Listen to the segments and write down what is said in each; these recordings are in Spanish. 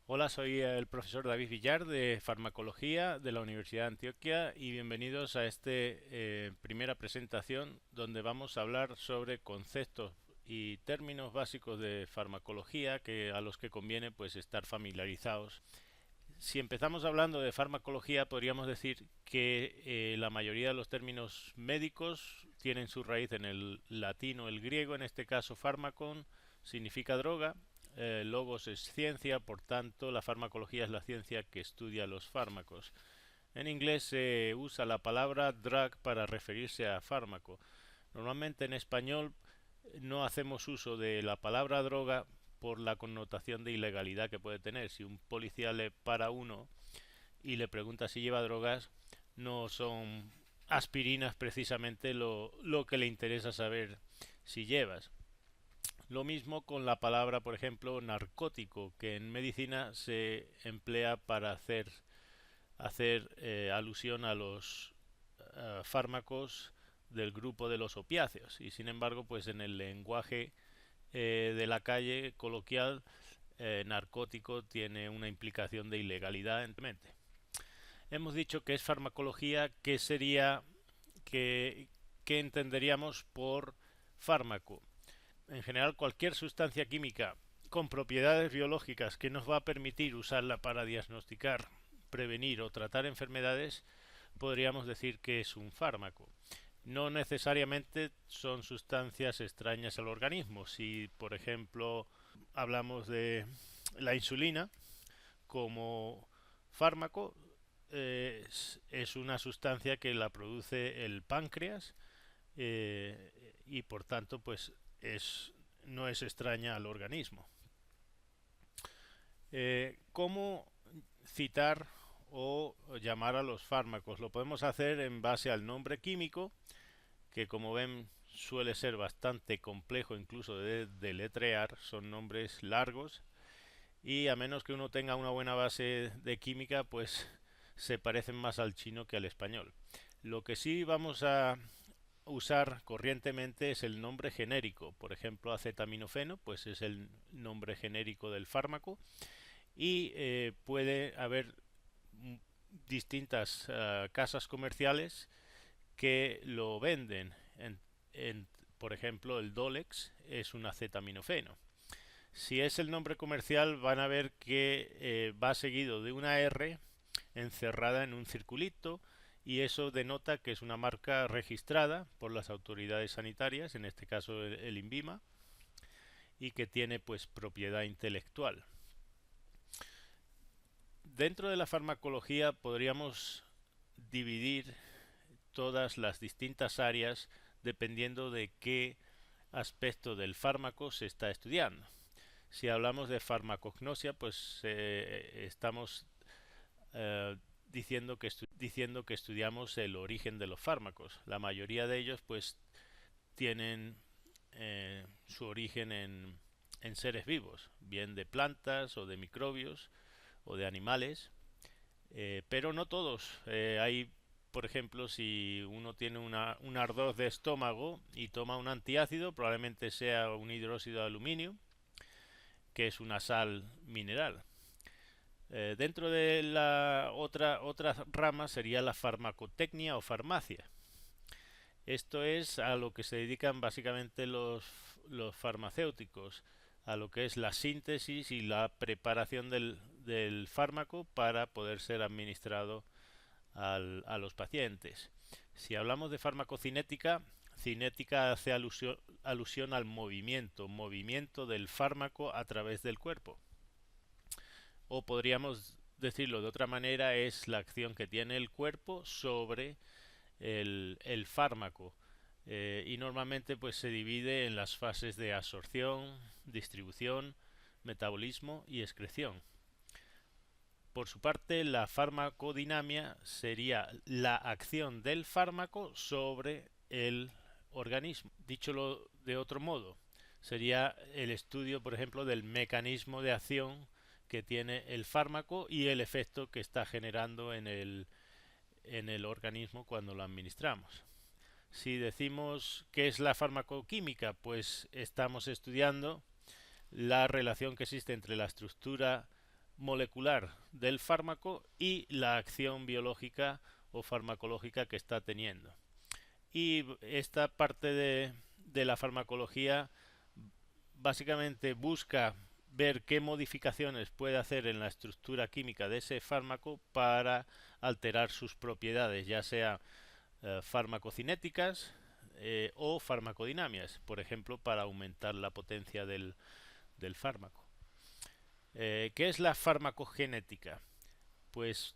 Hola, soy el profesor David Villar de Farmacología de la Universidad de Antioquia y bienvenidos a primera presentación donde vamos a hablar sobre conceptos y términos básicos de farmacología a los que conviene pues estar familiarizados. Si empezamos hablando de farmacología, podríamos decir que la mayoría de los términos médicos tienen su raíz en el latín o el griego, en este caso fármacon significa droga, logos es ciencia, por tanto la farmacología es la ciencia que estudia los fármacos. En inglés se usa la palabra drug para referirse a fármaco. Normalmente en español no hacemos uso de la palabra droga por la connotación de ilegalidad que puede tener. Si un policía le para a uno y le pregunta si lleva drogas, no son aspirinas precisamente lo que le interesa saber si llevas. Lo mismo con la palabra, por ejemplo, narcótico, que en medicina se emplea para hacer alusión a los fármacos del grupo de los opiáceos, y sin embargo pues en el lenguaje de la calle coloquial, narcótico tiene una implicación de ilegalidad en mente. Hemos dicho que es farmacología. ¿Qué sería, qué, qué entenderíamos por fármaco? En general, cualquier sustancia química con propiedades biológicas que nos va a permitir usarla para diagnosticar, prevenir o tratar enfermedades, podríamos decir que es un fármaco. No necesariamente son sustancias extrañas al organismo. Si, por ejemplo, hablamos de la insulina como fármaco, es una sustancia que la produce el páncreas, y por tanto pues no es extraña al organismo. ¿Cómo citar o llamar a los fármacos? Lo podemos hacer en base al nombre químico, que como ven suele ser bastante complejo incluso de deletrear, son nombres largos y a menos que uno tenga una buena base de química, pues se parecen más al chino que al español. Lo que sí vamos a usar corrientemente es el nombre genérico. Por ejemplo, acetaminofeno, pues es el nombre genérico del fármaco y puede haber distintas casas comerciales que lo venden. Por ejemplo, el Dolex es un acetaminofeno. Si es el nombre comercial, van a ver que va seguido de una R encerrada en un circulito, y eso denota que es una marca registrada por las autoridades sanitarias, en este caso el INVIMA, y que tiene pues propiedad intelectual. Dentro de la farmacología podríamos dividir todas las distintas áreas dependiendo de qué aspecto del fármaco se está estudiando. Si hablamos de farmacognosia, pues estamos diciendo que estudiamos el origen de los fármacos. La mayoría de ellos pues tienen su origen en seres vivos, bien de plantas o de microbios o de animales, pero no todos. Hay, por ejemplo, si uno tiene un ardor de estómago y toma un antiácido, probablemente sea un hidróxido de aluminio, que es una sal mineral. Dentro de la otra rama sería la farmacotecnia o farmacia. Esto es a lo que se dedican básicamente los farmacéuticos, a lo que es la síntesis y la preparación del fármaco para poder ser administrado a los pacientes. Si hablamos de farmacocinética, cinética hace alusión al movimiento del fármaco a través del cuerpo. O podríamos decirlo de otra manera, es la acción que tiene el cuerpo sobre el fármaco. Y normalmente pues se divide en las fases de absorción, distribución, metabolismo y excreción. Por su parte, la farmacodinamia sería la acción del fármaco sobre el organismo. Dicho de otro modo, sería el estudio, por ejemplo, del mecanismo de acción que tiene el fármaco y el efecto que está generando en el organismo cuando lo administramos. Si decimos qué es la farmacoquímica, pues estamos estudiando la relación que existe entre la estructura molecular del fármaco y la acción biológica o farmacológica que está teniendo. Y esta parte de la farmacología básicamente busca ver qué modificaciones puede hacer en la estructura química de ese fármaco para alterar sus propiedades, ya sea farmacocinéticas o farmacodinámicas, por ejemplo, para aumentar la potencia del fármaco. ¿Qué es la farmacogenética? Pues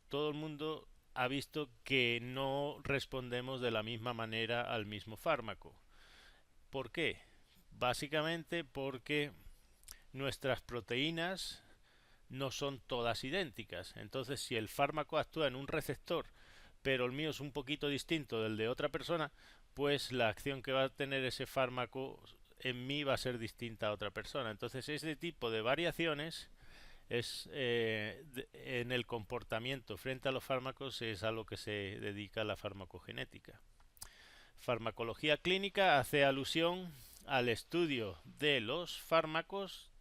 todo el mundo ha visto que no respondemos de la misma manera al mismo fármaco. ¿Por qué? Básicamente porque nuestras proteínas no son todas idénticas. Entonces, si el fármaco actúa en un receptor, pero el mío es un poquito distinto del de otra persona, pues la acción que va a tener ese fármaco en mí va a ser distinta a otra persona. Entonces, ese tipo de variaciones es en el comportamiento frente a los fármacos es a lo que se dedica la farmacogenética. Farmacología clínica hace alusión al estudio de los fármacos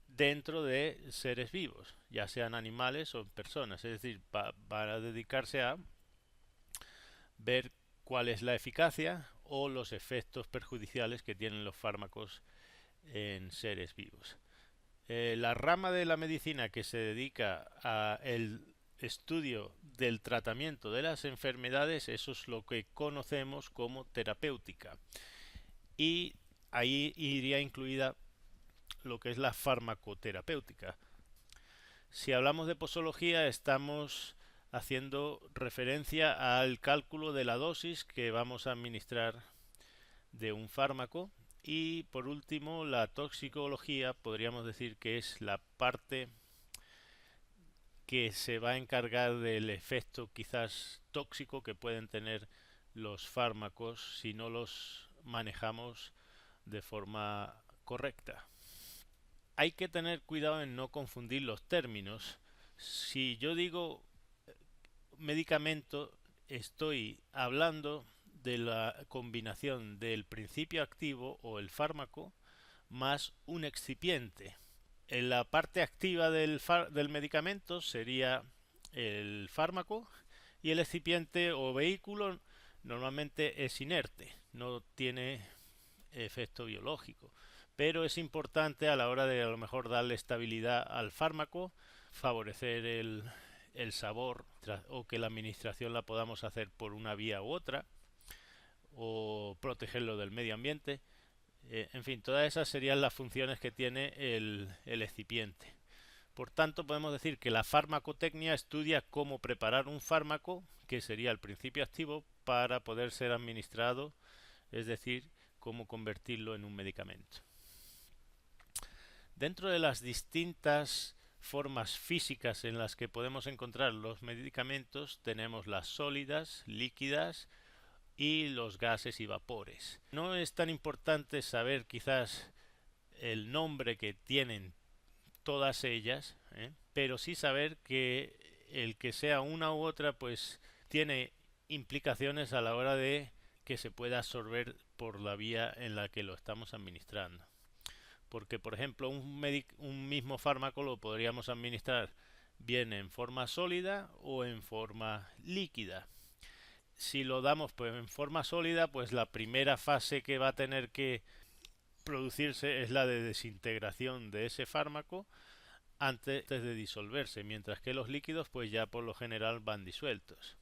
dentro de seres vivos, ya sean animales o personas, es decir, van a dedicarse a ver cuál es la eficacia o los efectos perjudiciales que tienen los fármacos en seres vivos. La rama de la medicina que se dedica al estudio del tratamiento de las enfermedades, eso es lo que conocemos como terapéutica. Y ahí iría incluida lo que es la farmacoterapéutica. Si hablamos de posología, estamos haciendo referencia al cálculo de la dosis que vamos a administrar de un fármaco. Y por último, la toxicología podríamos decir que es la parte que se va a encargar del efecto quizás tóxico que pueden tener los fármacos si no los manejamos de forma correcta. Hay que tener cuidado en no confundir los términos. Si yo digo medicamento, estoy hablando de la combinación del principio activo o el fármaco más un excipiente. En la parte activa del medicamento sería el fármaco y el excipiente o vehículo normalmente es inerte, no tiene efecto biológico, pero es importante a la hora de a lo mejor darle estabilidad al fármaco, favorecer el sabor o que la administración la podamos hacer por una vía u otra o protegerlo del medio ambiente. En fin, todas esas serían las funciones que tiene el excipiente. Por tanto, podemos decir que la farmacotecnia estudia cómo preparar un fármaco, que sería el principio activo, para poder ser administrado, es decir, cómo convertirlo en un medicamento. Dentro de las distintas formas físicas en las que podemos encontrar los medicamentos, tenemos las sólidas, líquidas y los gases y vapores. No es tan importante saber quizás el nombre que tienen todas ellas, pero sí saber que el que sea una u otra pues tiene implicaciones a la hora de que se pueda absorber por la vía en la que lo estamos administrando. Porque, por ejemplo, un mismo fármaco lo podríamos administrar bien en forma sólida o en forma líquida. Si lo damos pues en forma sólida, pues la primera fase que va a tener que producirse es la de desintegración de ese fármaco antes de disolverse, mientras que los líquidos pues ya por lo general van disueltos.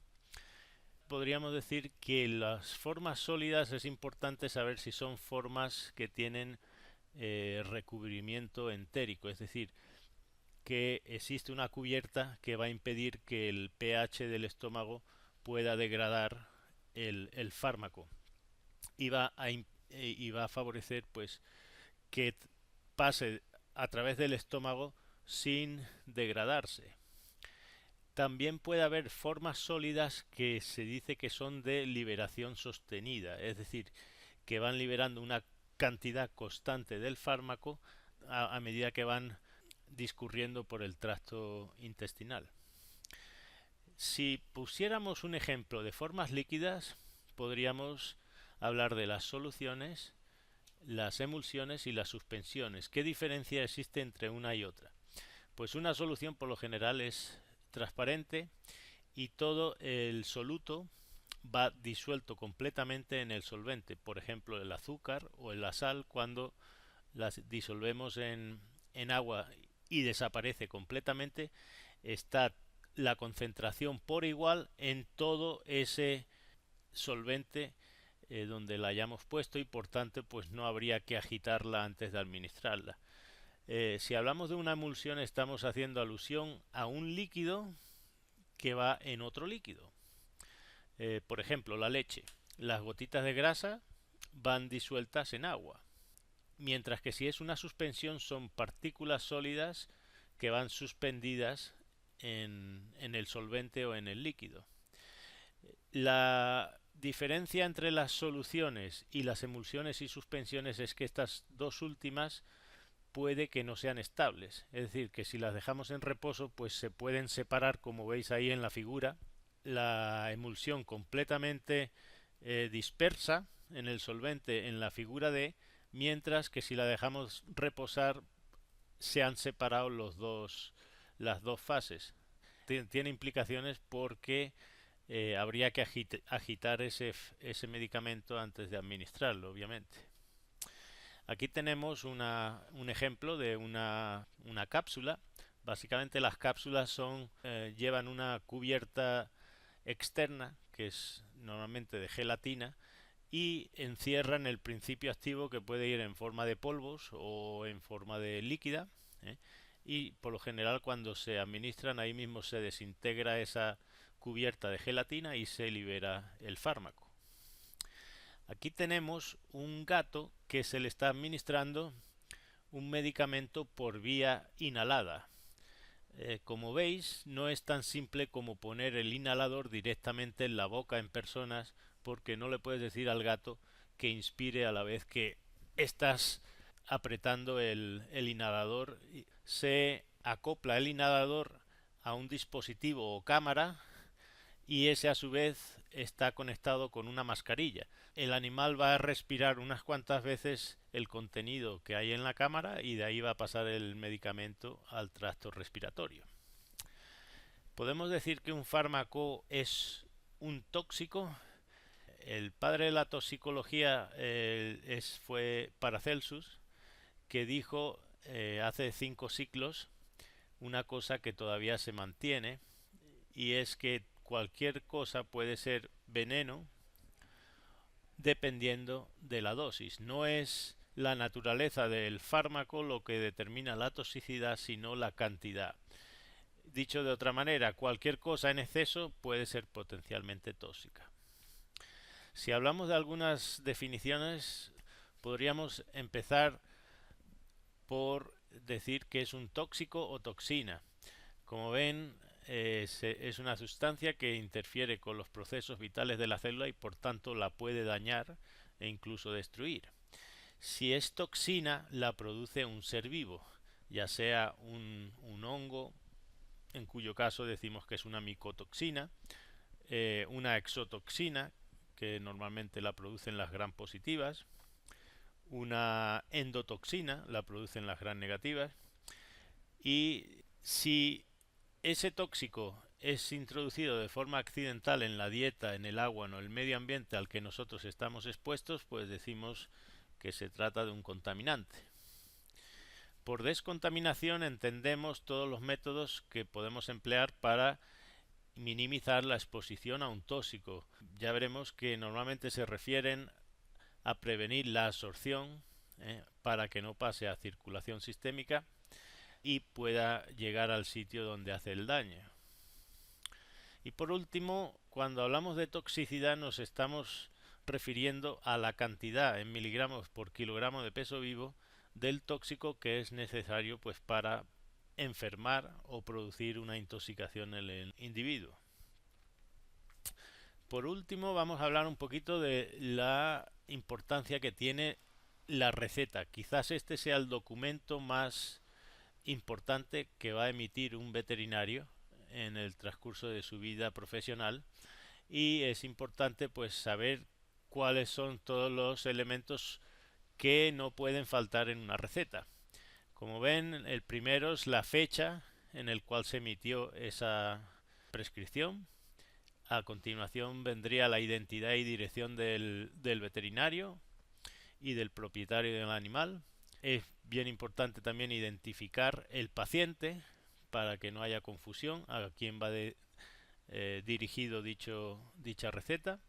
Podríamos decir que las formas sólidas es importante saber si son formas que tienen recubrimiento entérico, es decir, que existe una cubierta que va a impedir que el pH del estómago pueda degradar el fármaco y va a favorecer pues que pase a través del estómago sin degradarse. También puede haber formas sólidas que se dice que son de liberación sostenida, es decir, que van liberando una cantidad constante del fármaco a medida que van discurriendo por el tracto intestinal. Si pusiéramos un ejemplo de formas líquidas, podríamos hablar de las soluciones, las emulsiones y las suspensiones. ¿Qué diferencia existe entre una y otra? Pues una solución por lo general es transparente y todo el soluto va disuelto completamente en el solvente. Por ejemplo, el azúcar o la sal, cuando las disolvemos en agua y desaparece completamente, está la concentración por igual en todo ese solvente donde la hayamos puesto, y por tanto pues no habría que agitarla antes de administrarla. Si hablamos de una emulsión, estamos haciendo alusión a un líquido que va en otro líquido. Por ejemplo, la leche. Las gotitas de grasa van disueltas en agua, mientras que si es una suspensión son partículas sólidas que van suspendidas en el solvente o en el líquido. La diferencia entre las soluciones y las emulsiones y suspensiones es que estas dos últimas puede que no sean estables, es decir, que si las dejamos en reposo pues se pueden separar, como veis ahí en la figura, la emulsión completamente dispersa en el solvente en la figura D, mientras que si la dejamos reposar se han separado las dos fases. Tiene implicaciones porque habría que agitar ese medicamento antes de administrarlo, obviamente. Aquí tenemos un ejemplo de una cápsula. Básicamente las cápsulas llevan una cubierta externa, que es normalmente de gelatina, y encierran el principio activo, que puede ir en forma de polvos o en forma de líquida, ¿eh? Y por lo general cuando se administran ahí mismo se desintegra esa cubierta de gelatina y se libera el fármaco. Aquí tenemos un gato que se le está administrando un medicamento por vía inhalada. Como veis, no es tan simple como poner el inhalador directamente en la boca en personas, porque no le puedes decir al gato que inspire a la vez que estás apretando el inhalador. Se acopla el inhalador a un dispositivo o cámara, y ese a su vez está conectado con una mascarilla. El animal va a respirar unas cuantas veces el contenido que hay en la cámara y de ahí va a pasar el medicamento al tracto respiratorio. ¿Podemos decir que un fármaco es un tóxico? El padre de la toxicología fue Paracelsus, que dijo hace 5 siglos una cosa que todavía se mantiene, y es que cualquier cosa puede ser veneno dependiendo de la dosis. No es la naturaleza del fármaco lo que determina la toxicidad, sino la cantidad. Dicho de otra manera, cualquier cosa en exceso puede ser potencialmente tóxica. Si hablamos de algunas definiciones, podríamos empezar por decir que es un tóxico o toxina. Como ven, es una sustancia que interfiere con los procesos vitales de la célula y por tanto la puede dañar e incluso destruir. Si es toxina, la produce un ser vivo, ya sea un hongo, en cuyo caso decimos que es una micotoxina, una exotoxina, que normalmente la producen las gram positivas, una endotoxina, la producen las gram negativas, y si ese tóxico es introducido de forma accidental en la dieta, en el agua o en el medio ambiente al que nosotros estamos expuestos, pues decimos que se trata de un contaminante. Por descontaminación entendemos todos los métodos que podemos emplear para minimizar la exposición a un tóxico. Ya veremos que normalmente se refieren a prevenir la absorción para que no pase a circulación sistémica y pueda llegar al sitio donde hace el daño. Y por último, cuando hablamos de toxicidad nos estamos refiriendo a la cantidad en miligramos por kilogramo de peso vivo del tóxico que es necesario pues para enfermar o producir una intoxicación en el individuo. Por último, vamos a hablar un poquito de la importancia que tiene la receta. Quizás este sea el documento más importante que va a emitir un veterinario en el transcurso de su vida profesional, y es importante pues saber cuáles son todos los elementos que no pueden faltar en una receta. Como ven, el primero es la fecha en el cual se emitió esa prescripción. A continuación vendría la identidad y dirección del veterinario y del propietario del animal. Es bien importante también identificar el paciente para que no haya confusión a quién va dirigido dicha receta.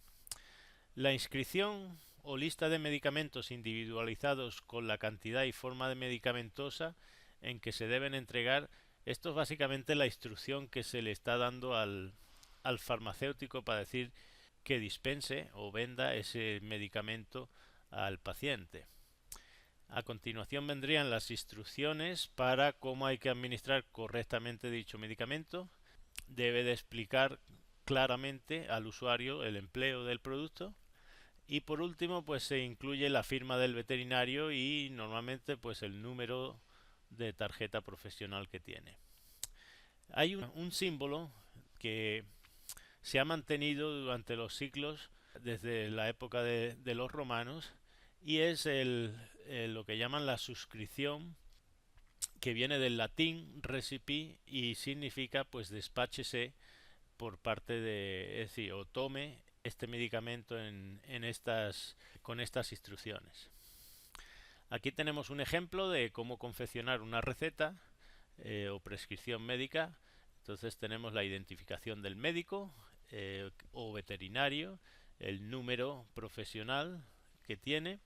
La inscripción o lista de medicamentos individualizados con la cantidad y forma de medicamentosa en que se deben entregar. Esto es básicamente la instrucción que se le está dando al farmacéutico para decir que dispense o venda ese medicamento al paciente. A continuación vendrían las instrucciones para cómo hay que administrar correctamente dicho medicamento. Debe de explicar claramente al usuario el empleo del producto. Y por último, pues se incluye la firma del veterinario y normalmente pues el número de tarjeta profesional que tiene. Hay un símbolo que se ha mantenido durante los siglos desde la época de los romanos y es lo que llaman la suscripción, que viene del latín recipi y significa pues despáchese por parte de, es decir, o tome este medicamento con estas instrucciones. Aquí tenemos un ejemplo de cómo confeccionar una receta o prescripción médica. Entonces tenemos la identificación del médico o veterinario, el número profesional que tiene.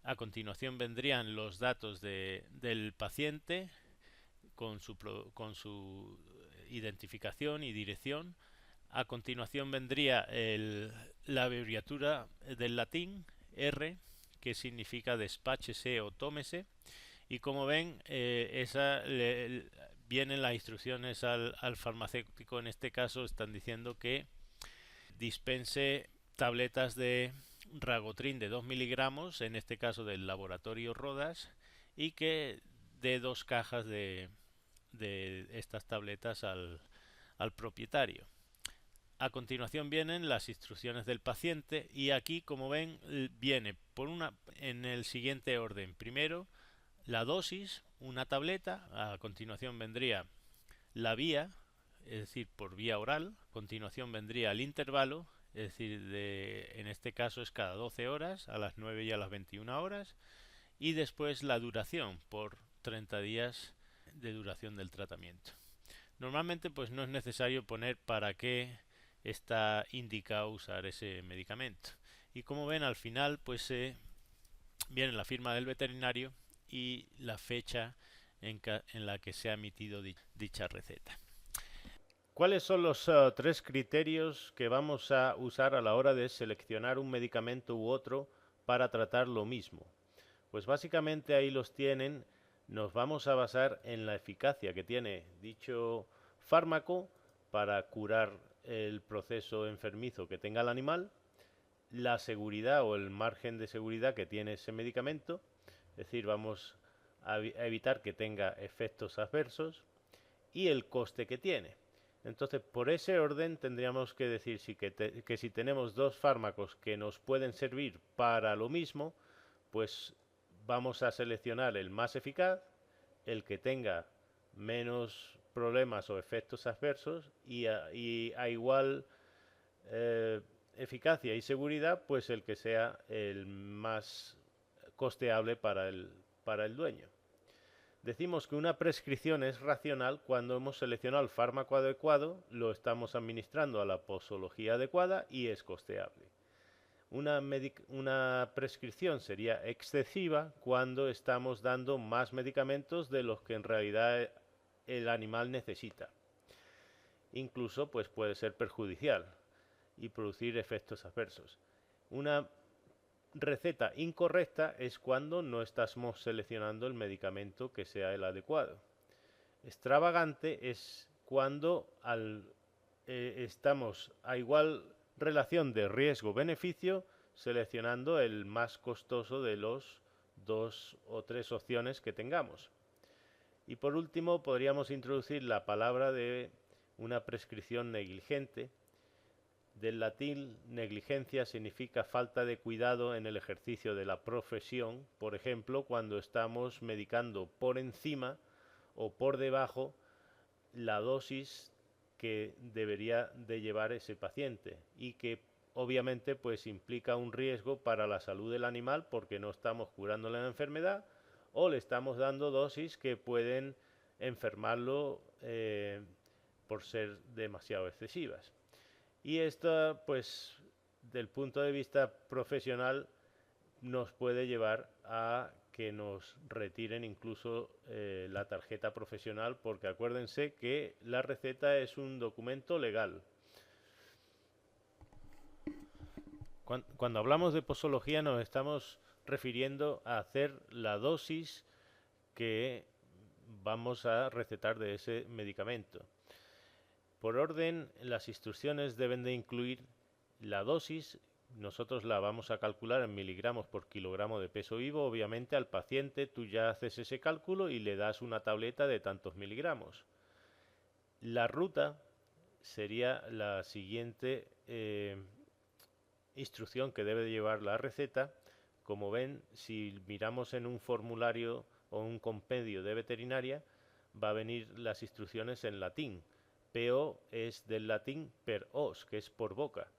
A continuación vendrían los datos del paciente con su identificación y dirección. A continuación vendría la abreviatura del latín R, que significa despáchese o tómese. Y como ven, vienen las instrucciones al farmacéutico. En este caso están diciendo que dispense tabletas de Ragotril de 2 miligramos, en este caso del laboratorio Rodas, y que dé 2 cajas de estas tabletas al propietario. A continuación vienen las instrucciones del paciente y aquí, como ven, viene en el siguiente orden. Primero la dosis, una tableta. A continuación vendría la vía, es decir, por vía oral. A continuación vendría el intervalo, es decir, en este caso es cada 12 horas, a las 9 y a las 21 horas. Y después la duración, por 30 días de duración del tratamiento. Normalmente pues no es necesario poner para qué está indicado usar ese medicamento. Y como ven, al final pues viene la firma del veterinario y la fecha en la que se ha emitido dicha receta. ¿Cuáles son los 3 criterios que vamos a usar a la hora de seleccionar un medicamento u otro para tratar lo mismo? Pues básicamente ahí los tienen. Nos vamos a basar en la eficacia que tiene dicho fármaco para curar el proceso enfermizo que tenga el animal, la seguridad o el margen de seguridad que tiene ese medicamento, es decir, vamos a evitar que tenga efectos adversos, y el coste que tiene. Entonces, por ese orden tendríamos que decir que si tenemos 2 fármacos que nos pueden servir para lo mismo, pues vamos a seleccionar el más eficaz, el que tenga menos problemas o efectos adversos y a igual eficacia y seguridad, pues el que sea el más costeable para el dueño. Decimos que una prescripción es racional cuando hemos seleccionado el fármaco adecuado, lo estamos administrando a la posología adecuada y es costeable. Una prescripción sería excesiva cuando estamos dando más medicamentos de los que en realidad el animal necesita. Incluso pues puede ser perjudicial y producir efectos adversos. Una receta incorrecta es cuando no estamos seleccionando el medicamento que sea el adecuado. Extravagante es cuando estamos a igual relación de riesgo-beneficio seleccionando el más costoso de los 2 o 3 opciones que tengamos. Y por último podríamos introducir la palabra de una prescripción negligente, Del latín negligencia significa falta de cuidado en el ejercicio de la profesión, por ejemplo, cuando estamos medicando por encima o por debajo la dosis que debería de llevar ese paciente y que obviamente pues implica un riesgo para la salud del animal porque no estamos curando la enfermedad o le estamos dando dosis que pueden enfermarlo por ser demasiado excesivas. Y esto, pues, del punto de vista profesional, nos puede llevar a que nos retiren incluso la tarjeta profesional, porque acuérdense que la receta es un documento legal. Cuando hablamos de posología nos estamos refiriendo a hacer la dosis que vamos a recetar de ese medicamento. Por orden, las instrucciones deben de incluir la dosis. Nosotros la vamos a calcular en miligramos por kilogramo de peso vivo. Obviamente al paciente tú ya haces ese cálculo y le das una tableta de tantos miligramos. La ruta sería la siguiente instrucción que debe de llevar la receta. Como ven, si miramos en un formulario o un compendio de veterinaria, va a venir las instrucciones en latín. PO es del latín per os, que es por boca.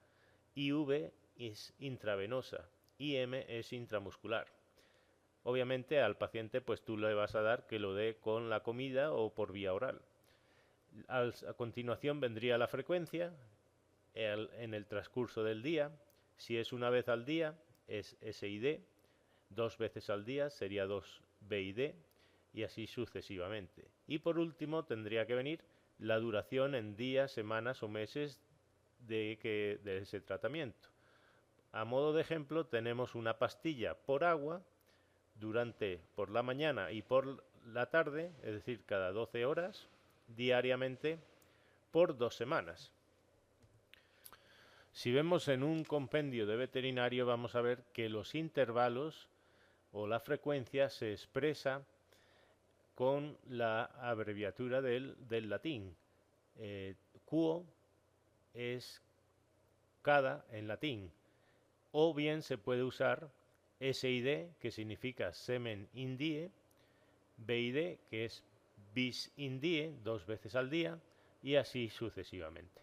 IV es intravenosa. IM es intramuscular. Obviamente al paciente pues tú le vas a dar que lo dé con la comida o por vía oral. A continuación vendría la frecuencia en el transcurso del día. Si es una vez al día es SID, 2 veces al día sería 2 BID y así sucesivamente. Y por último tendría que venir la duración en días, semanas o meses de ese tratamiento. A modo de ejemplo tenemos una pastilla por agua por la mañana y por la tarde, es decir, cada 12 horas diariamente por 2 semanas. Si vemos en un compendio de veterinario vamos a ver que los intervalos o la frecuencia se expresa con la abreviatura del latín. Quo es cada en latín, o bien se puede usar SID, que significa semen in die, BID, que es bis in die, 2 veces al día, y así sucesivamente.